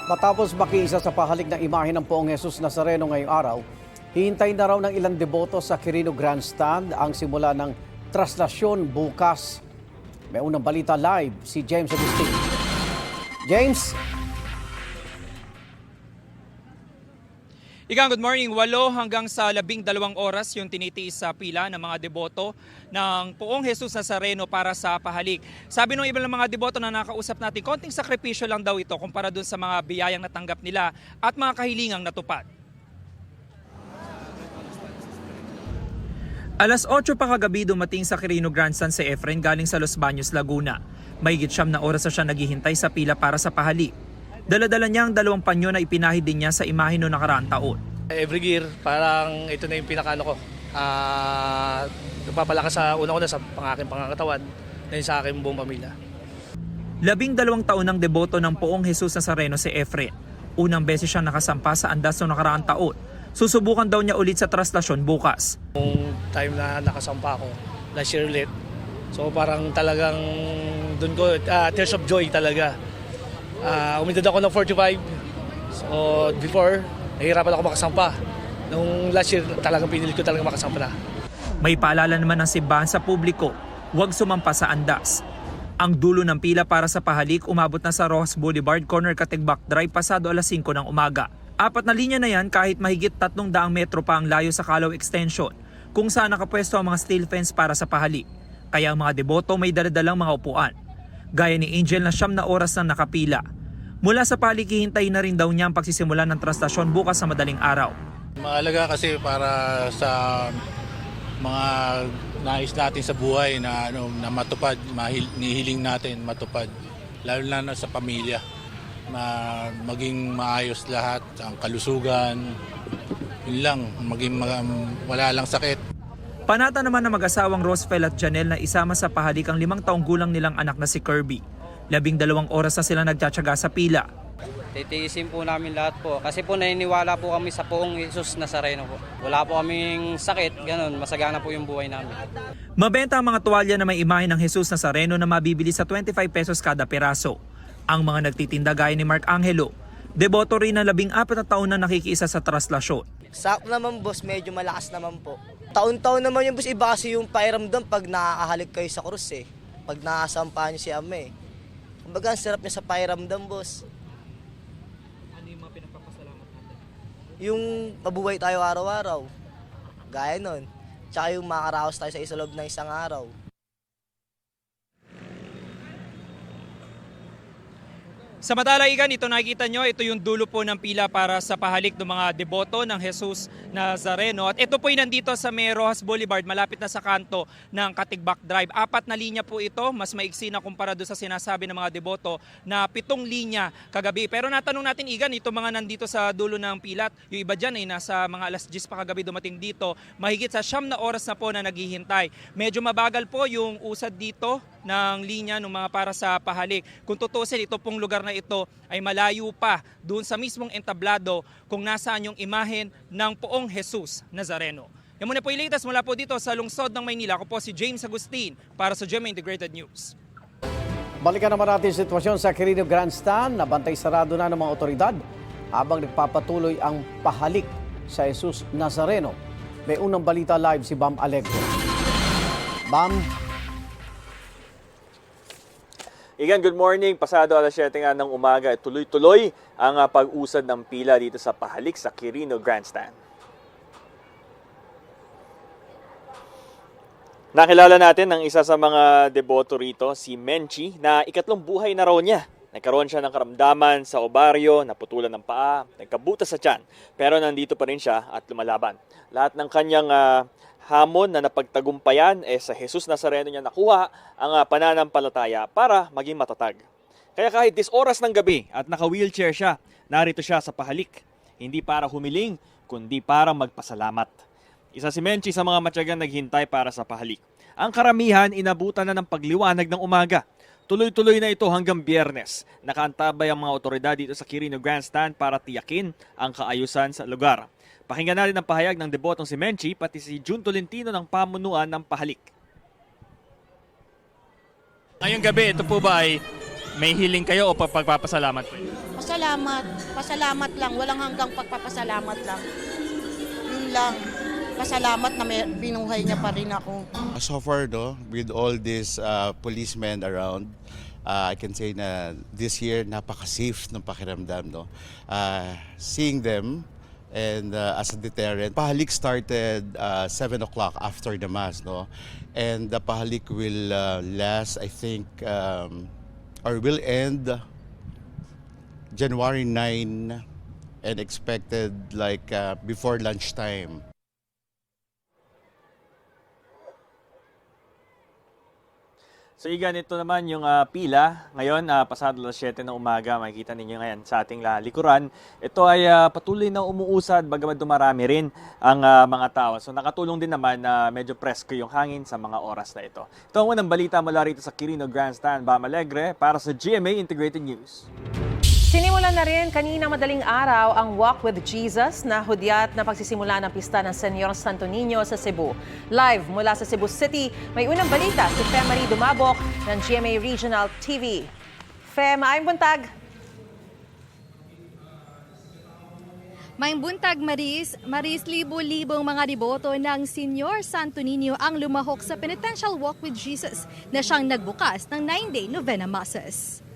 Matapos makiisa sa pahalik ng imahe ng Poong Jesus Nazareno ngayong araw, hihintay na raw ng ilang deboto sa Quirino Grandstand ang simula ng traslasyon bukas. May unang balita live si James Agustin. James? Igang, good morning. 8 hanggang sa 12 oras yung tinitiis sa pila ng mga deboto ng Poong Jesus Nazareno para sa pahalik. Sabi ng iba ng mga deboto na nakausap natin, konting sakripisyo lang daw ito kumpara dun sa mga biyayang natanggap nila at mga kahilingang natupad. Alas 8 pa kagabi dumating sa Quirino Grandstand si Efren galing sa Los Baños, Laguna. Mahigit 9 na oras na siya naghihintay sa pila para sa pahalik. Dala-dala niya ang 2 panyo na ipinahid din niya sa imahe noong nakaraang taon. Every year, parang ito na yung pinakaano ko. Nagpapalakas sa una-una sa aking pangangatawan na sa aking buong pamilya. 12 taon ng deboto ng Poong Jesus Nazareno si Efren. Unang beses siyang nakasampa sa andas noong nakaraang taon. Susubukan daw niya ulit sa traslasyon bukas. Nung time na nakasampa ako, last year ulit. So parang talagang doon ko, tears of joy talaga. Umidad ako ng 45. So before, nahihirapan ako makasampa. Nung last year, talagang pinilit ko talaga makasampa na. May paalala naman ng simbahan sa publiko, huwag sumampa sa andas. Ang dulo ng pila para sa pahalik umabot na sa Rojas Boulevard, corner Katigbak Drive, pasado alas 5 ng umaga. 4 na linya na yan kahit mahigit 300 metro pa ang layo sa Calao Extension, kung saan nakapwesto ang mga steel fence para sa pahalik. Kaya ang mga deboto may daladalang mga upuan. Gaya ni Angel na 9 na oras na nakapila. Mula sa pahalik, hihintayin na rin daw niya ang pagsisimula ng traslasyon bukas sa madaling araw. Mahalaga kasi para sa mga nais natin sa buhay na na matupad, nihiling natin matupad, lalo na sa pamilya, na maging maayos lahat, ang kalusugan, yun lang, maging wala lang sakit. Panata naman ng mag-asawang Rosfel at Janelle na isama sa pahalik ang 5 taong gulang nilang anak na si Kirby. 12 oras na sila nagtsatsaga sa pila. Titiisin po namin lahat po. Kasi po naniniwala po kami sa Poong Jesus Nazareno po. Wala po kaming sakit, ganun. Masagana po yung buhay namin. Mabenta ang mga tuwalya na may imahe ng Jesus Nazareno na mabibili sa 25 pesos kada piraso. Ang mga nagtitinda gaya ni Mark Angelo, deboto rin na 14 na taon na nakikiisa sa traslasyon. Sakto naman boss, medyo malakas naman po. Taon-taon naman yung boss, iba kasi yung pairamdam pag nakahalik kayo sa krus eh. Pag nakasampahan niyo si Ama eh. Kumbaga, ang sarap niya sa pairamdam boss. Ano yung mga pinagpapasalamat natin? Yung mabuhay tayo araw-araw. Gaya nun. Tsaka yung makaraos tayo sa loob ng isang araw. Sa Madalaigan, ito nakikita nyo, ito yung dulo po ng pila para sa pahalik ng mga deboto ng Jesus Nazareno. At ito po yung nandito sa may Rojas Boulevard, malapit na sa kanto ng Katigbak Drive. 4 na linya po ito, mas maiksi na kumpara doon sa sinasabi ng mga deboto na 7 linya kagabi. Pero natanong natin, Igan, ito mga nandito sa dulo ng pilat, yung iba dyan ay nasa mga alas 10 pa kagabi dumating dito, mahigit sa 9 na oras na po na naghihintay. Medyo mabagal po yung usad dito ng linya ng mga para sa pahalik. Kung tutusin, ito pong lugar na ito ay malayo pa doon sa mismong entablado kung nasaan yung imahen ng Poong Jesus Nazareno. Yan muna po yung latest mula po dito sa lungsod ng Maynila. Ako po si James Agustin para sa GMA Integrated News. Balikan naman natin yung sitwasyon sa Quirino Grandstand. Nabantay sarado na ng mga otoridad habang nagpapatuloy ang pahalik sa Jesus Nazareno. May unang balita live si Bam Alegre. Bam? Igan, good morning. Pasado alas 7 nga ng umaga, tuloy-tuloy ang pag-usad ng pila dito sa pahalik sa Quirino Grandstand. Nakilala natin ang isa sa mga deboto rito, si Menchi, na ikatlong buhay na raw niya. Nagkaroon siya ng karamdaman sa obaryo, naputulan ng paa, nagkabutas sa tiyan. Pero nandito pa rin siya at lumalaban. Lahat ng kanyang hamon na napagtagumpayan sa Jesus Nazareno niya nakuha ang pananampalataya para maging matatag. Kaya kahit 10 oras ng gabi at naka-wheelchair siya, narito siya sa pahalik. Hindi para humiling, kundi para magpasalamat. Isa si Menchi sa mga matyagang naghintay para sa pahalik. Ang karamihan inabutan na ng pagliwanag ng umaga. Tuloy-tuloy na ito hanggang Biyernes. Nakaantabay ang mga otoridad dito sa Quirino Grandstand para tiyakin ang kaayusan sa lugar. Pakinggan natin ang pahayag ng debotong si Menchi pati si Jun Tolentino ng pamunuan ng pahalik. Ngayong gabi, ito po ba ay may hiling kayo o pagpapasalamat po? Pasalamat lang. Walang hanggang pagpapasalamat lang. Yun lang. Pasalamat na may binuhay niya pa rin ako. So far, no, with all these policemen around, I can say na this year napaka-safe ng pakiramdam, no. Seeing them and as a deterrent, pahalik started 7 o'clock after the mass, no, and the pahalik will last, I think, or will end January 9 and expected like before lunchtime. So Igan, ito naman yung pila. Ngayon, pasado alas 7 ng umaga, makikita ninyo ngayon sa ating likuran. Ito ay patuloy na umuusad, bagamat dumarami rin ang mga tao. So nakatulong din naman na medyo presko yung hangin sa mga oras na ito. Ito ang unang balita mula rito sa Quirino Grandstand, Bam Alegre, para sa GMA Integrated News. Sinimulan na rin kanina madaling araw ang Walk with Jesus na hudyat na pagsisimula ng pista ng Senyor Santo Niño sa Cebu. Live mula sa Cebu City, may unang balita si Fe Marie Dumabok ng GMA Regional TV. Fe, maayong buntag. Maayong buntag, Maris. Maris, libo-libong mga deboto ng Senyor Santo Niño ang lumahok sa Penitential Walk with Jesus na siyang nagbukas ng 9-day Novena Masses.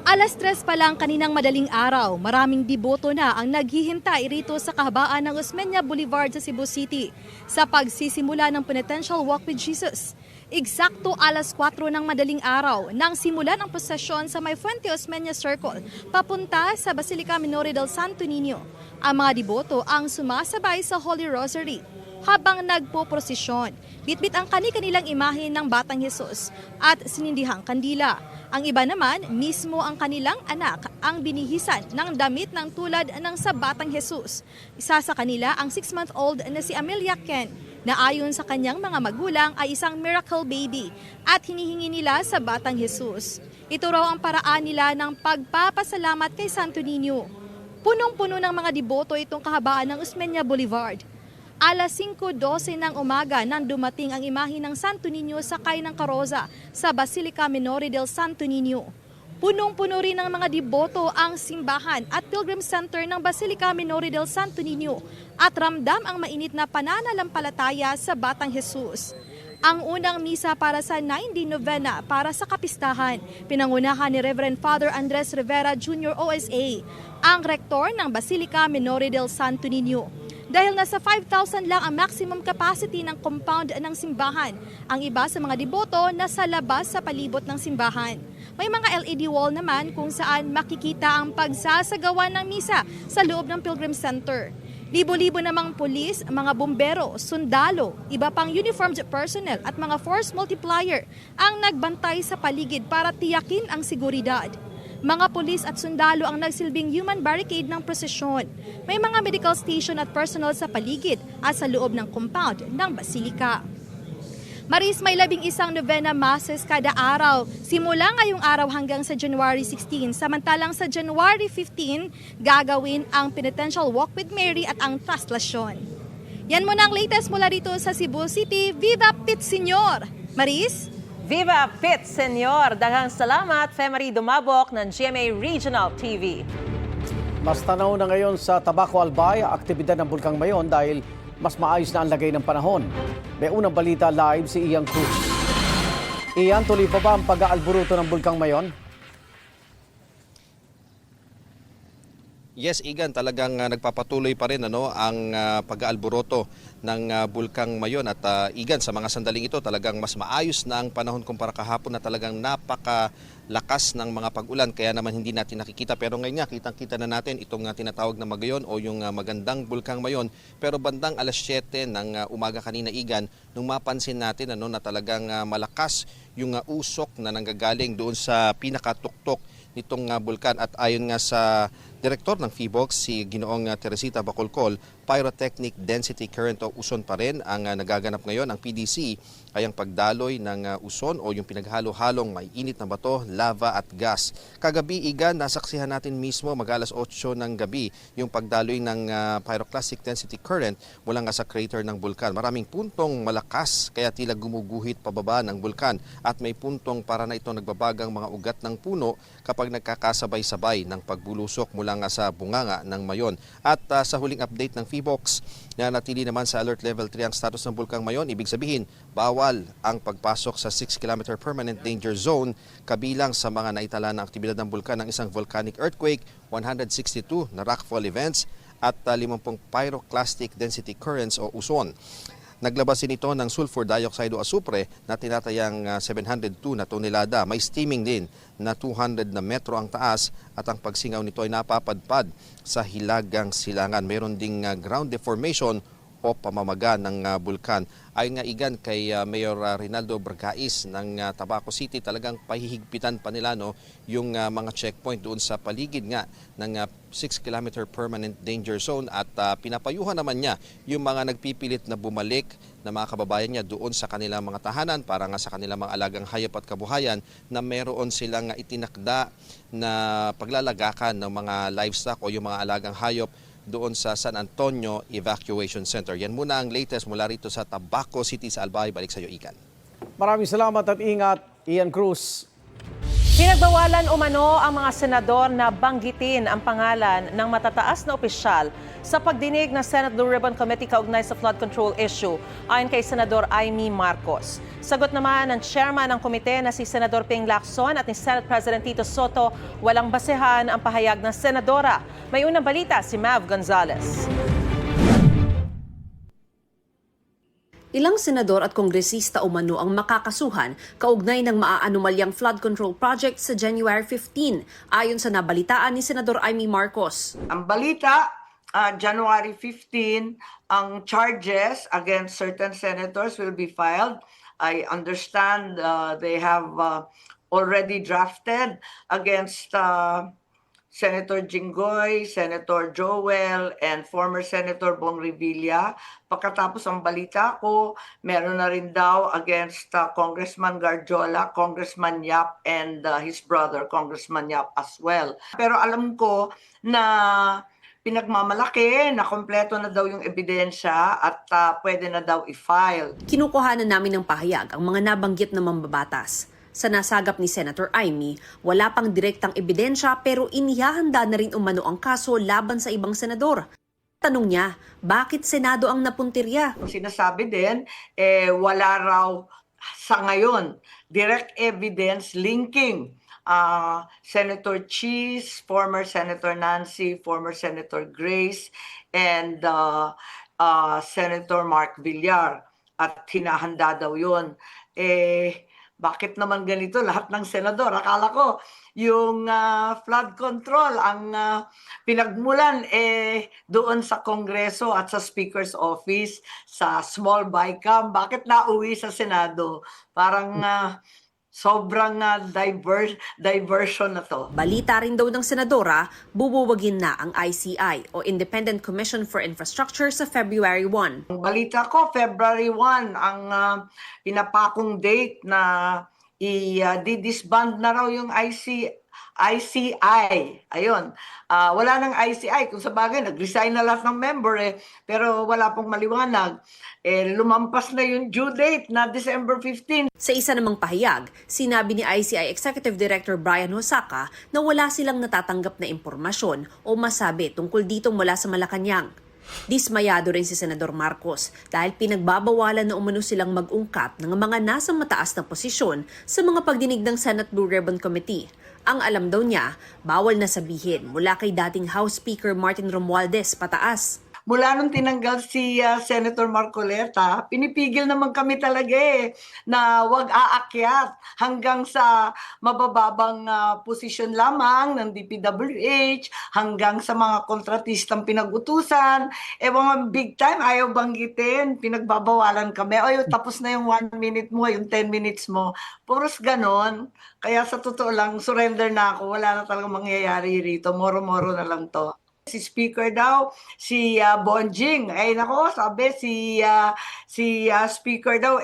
Alas 3 pa lang kaninang madaling araw, maraming deboto na ang naghihintay rito sa kahabaan ng Osmeña Boulevard sa Cebu City sa pagsisimula ng Penitential Walk with Jesus. Eksakto alas 4 ng madaling araw nang simulan ang prosesyon sa May Fuente Osmeña Circle papunta sa Basilica Minore del Santo Niño. Ang mga deboto ang sumasabay sa Holy Rosary. Habang nagpoprosesyon, bitbit ang kani-kanilang imahe ng Batang Hesus at sinindihang kandila. Ang iba naman, mismo ang kanilang anak ang binihisan ng damit ng tulad ng sa Batang Hesus. Isa sa kanila ang 6-month-old na si Amelia Ken, na ayon sa kanyang mga magulang ay isang miracle baby at hinihingi nila sa Batang Hesus. Ito raw ang paraan nila ng pagpapasalamat kay Santo Niño. Punong-puno ng mga deboto itong kahabaan ng Osmeña Boulevard. Alas 5:12 ng umaga nang dumating ang imahe ng Santo Niño sakay ng karosa sa Basilica Minore del Santo Niño. Punong-puno rin ng mga deboto ang simbahan at Pilgrim Center ng Basilica Minore del Santo Niño at ramdam ang mainit na pananalampalataya sa Batang Hesus. Ang unang misa para sa 9-day Novena para sa kapistahan, pinangunahan ni Reverend Father Andres Rivera Jr. OSA, ang rektor ng Basilica Minore del Santo Niño. Dahil nasa 5,000 lang ang maximum capacity ng compound ng simbahan, ang iba sa mga deboto nasa labas sa palibot ng simbahan. May mga LED wall naman kung saan makikita ang pagsasagawa ng misa sa loob ng Pilgrim Center. Libo-libo namang pulis, mga bumbero, sundalo, iba pang uniformed personnel at mga force multiplier ang nagbantay sa paligid para tiyakin ang seguridad. Mga pulis at sundalo ang nagsilbing human barricade ng prosesyon. May mga medical station at personnel sa paligid at sa loob ng compound ng Basilika. Maris, may 11 Novena Masses kada araw. Simula ngayong araw hanggang sa January 16. Samantalang sa January 15, gagawin ang Penitential Walk with Mary at ang Traslasyon. Yan muna ang latest mula dito sa Cebu City. Viva Pit Senyor! Maris? Viva Pit Senyor! Daghang salamat, Fe Marie Dumabok ng GMA Regional TV. Mas tanaw na ngayon sa Tabaco Albay, aktibidad ng Bulkang Mayon dahil mas maayos na ang lagay ng panahon. May unang balita live si Ian Cruz. Ian, tuloy pa ba ang pag-aalburuto ng Bulkang Mayon? Yes, Igan, talagang nagpapatuloy pa rin ang pag-aalboroto ng Bulkang Mayon at Igan, sa mga sandaling ito talagang mas maayos na ang panahon kumpara kahapon na talagang napakalakas ng mga pag-ulan kaya naman hindi natin nakikita, pero ngayon nga kitang-kita na natin itong tinatawag na magayon o yung magandang Bulkang Mayon. Pero bandang alas 7 ng umaga kanina, Igan, nung mapansin natin na talagang malakas yung usok na nanggagaling doon sa pinakatuktok nitong bulkan at ayon nga sa direktor ng PHIVOLCS, si Ginoong Teresita Bacolcol, pyrotechnic density current o uson pa rin ang nagaganap ngayon. Ang PDC ay ang pagdaloy ng uson o yung pinaghalo-halong may init na bato, lava at gas. Kagabi, Igan, nasaksihan natin mismo mag-alas 8 ng gabi yung pagdaloy ng pyroclastic density current mula nga sa crater ng bulkan. Maraming puntong malakas kaya tila gumuguhit pababa ng bulkan at may puntong para na ito nagbabagang mga ugat ng puno kapag nagkakasabay-sabay ng pagbulusok mula nga sa bunganga ng Mayon. At sa huling update ng PHIVOLCS na natili naman sa alert level 3 ang status ng bulkang Mayon, ibig sabihin bawal ang pagpasok sa 6-kilometer permanent danger zone kabilang sa mga naitala na aktibidad ng bulkan ng isang volcanic earthquake, 162 na rockfall events at 50 pyroclastic density currents o uson. Naglabas din ito ng sulfur dioxide o asupre na tinatayang 702 na tonelada. May steaming din na 200 na metro ang taas at ang pagsingaw nito ay napapadpad sa hilagang silangan. Meron ding ground deformation o pamamaga ng bulkan. Ayon nga, Igan, kay Mayor Rinaldo Bergais ng Tabaco City, talagang pahihigpitan pa nila yung mga checkpoint doon sa paligid nga ng 6-kilometer permanent danger zone at pinapayuhan naman niya yung mga nagpipilit na bumalik na mga kababayan niya doon sa kanilang mga tahanan para nga sa kanilang mga alagang hayop at kabuhayan na meron silang itinakda na paglalagakan ng mga livestock o yung mga alagang hayop doon sa San Antonio Evacuation Center. Yan muna ang latest mula rito sa Tabaco City sa Albay. Balik sa iyo, Igan. Maraming salamat at ingat, Ian Cruz. Pinagbawalan umano ang mga senador na banggitin ang pangalan ng matataas na opisyal sa pagdinig ng Senate Blue Ribbon Committee kaugnay sa flood control issue ayon kay Senador Amy Marcos. Sagot naman ng chairman ng komite na si Senador Ping Lacson at ni Senate President Tito Soto, walang basehan ang pahayag ng senadora. May unang balita si Mav Gonzalez. Ilang senador at kongresista umano ang makakasuhan kaugnay ng maaanumalyang flood control project sa January 15, ayon sa nabalitaan ni Senador Amy Marcos. Ang balita, January 15, ang charges against certain senators will be filed. I understand they have already drafted against Senator Jinggoy, Senator Joel, and former Senator Bong Revilla. Pagkatapos ang balita ko, meron na rin daw against Congressman Garjola, Congressman Yap, and his brother, Congressman Yap as well. Pero alam ko na pinagmamalaki na kompleto na daw yung ebidensya at pwede na daw i-file. Kinukuhanan namin ng pahayag ang mga nabanggit na mambabatas. Sa nasagap ni Senator Amy, wala pang direktang ebidensya pero inihahanda na rin umano ang kaso laban sa ibang senador. Tanong niya, bakit Senado ang napuntirya? Sinasabi din, wala raw sa ngayon direct evidence linking Senator Cheese, former Senator Nancy, former Senator Grace, and Senator Mark Villar. At hinahanda daw yun. Bakit naman ganito lahat ng senador? Akala ko yung flood control ang pinagmulan doon sa Kongreso at sa Speaker's Office, sa small BICAM. Bakit nauwi sa Senado? Parang sobrang diversion na to. Balita rin daw ng senadora, bubuwagin na ang ICI o Independent Commission for Infrastructure sa February 1. Ang balita ko, February 1 ang pinapakong date na i-disband na raw yung ICI. Ayun. Wala nang ICI. Kung sa bagay, nag-resign na lahat ng member pero wala pong maliwanag. Lumampas na yung due date na December 15. Sa isa namang pahayag, sinabi ni ICI Executive Director Brian Hosaka na wala silang natatanggap na impormasyon o masabi tungkol dito mula sa Malacanang. Dismayado rin si Senador Marcos dahil pinagbabawalan na umano silang mag-ungkat ng mga nasa mataas na posisyon sa mga pagdinig ng Senate Blue Ribbon Committee. Ang alam daw niya, bawal na sabihin mula kay dating House Speaker Martin Romualdez pataas. Mula nung tinanggal si Senator Marcoleta, pinipigil naman kami talaga na wag aakyat hanggang sa mabababang posisyon lamang ng DPWH, hanggang sa mga kontratistang pinag-utusan. Mga big time, ayaw banggitin, pinagbabawalan kami. Tapos na yung 1 minute mo, yung 10 minutes mo. Puros ganon. Kaya sa totoo lang, surrender na ako. Wala na talagang mangyayari rito. Moro-moro na lang to. Si Speaker daw, si Bonjing, ay nako, sabi si Speaker daw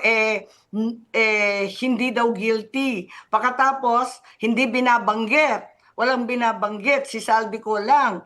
hindi daw guilty. Pagkatapos hindi binabanggit, walang binabanggit, si Saldi ko lang.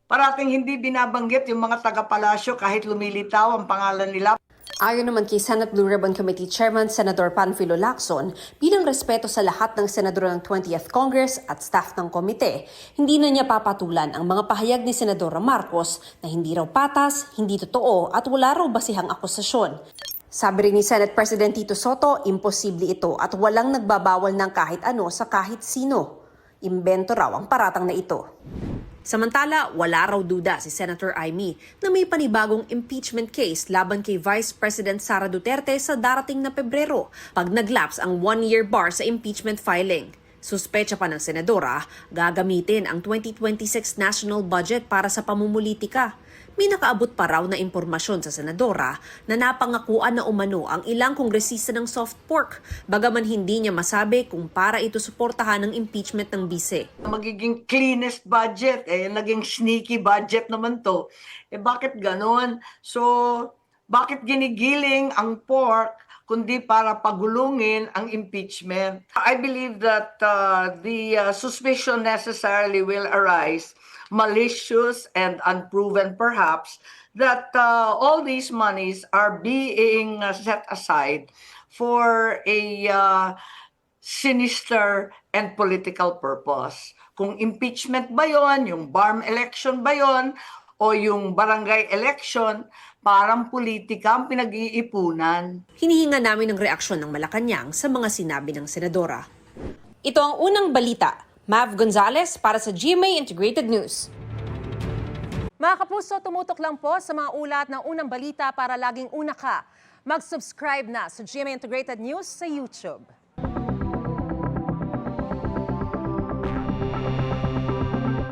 Parating hindi binabanggit yung mga taga-palasyo kahit lumilitaw ang pangalan nila. Ayon naman kay Senate Blue Ribbon Committee Chairman Senador Panfilo Lacson, bilang respeto sa lahat ng senador ng 20th Congress at staff ng komite, hindi na niya papatulan ang mga pahayag ni Senadora Marcos na hindi raw patas, hindi totoo at wala raw basihang akusasyon. Sabi rin ni Senate President Tito Soto, imposible ito at walang nagbabawal ng kahit ano sa kahit sino. Imbento raw ang paratang na ito. Samantala, wala raw duda si Senator Amy na may panibagong impeachment case laban kay Vice President Sara Duterte sa darating na Pebrero pag naglaps ang 1-year bar sa impeachment filing. Suspecha pa ng senadora, gagamitin ang 2026 national budget para sa pamumulitika. May nakaabot pa raw na impormasyon sa senadora na napangakuan na umano ang ilang kongresista ng soft pork, bagaman hindi niya masabi kung para ito suportahan ng impeachment ng bise. Magiging cleanest budget, naging sneaky budget naman to. Bakit ganon? So, bakit ginigiling ang pork kundi para pagulungin ang impeachment? I believe that the suspicion necessarily will arise, malicious and unproven perhaps, that all these monies are being set aside for a sinister and political purpose. Kung impeachment ba yon, yung barm election ba yon, o yung barangay election, parang politika ang pinag-iipunan. Hinihinga namin ng reaksyon ng Malacanang sa mga sinabi ng senadora. Ito ang unang balita. Mav Gonzalez para sa GMA Integrated News. Mga kapuso, tumutok lang po sa mga ulat ng unang balita para laging una ka. Mag-subscribe na sa GMA Integrated News sa YouTube.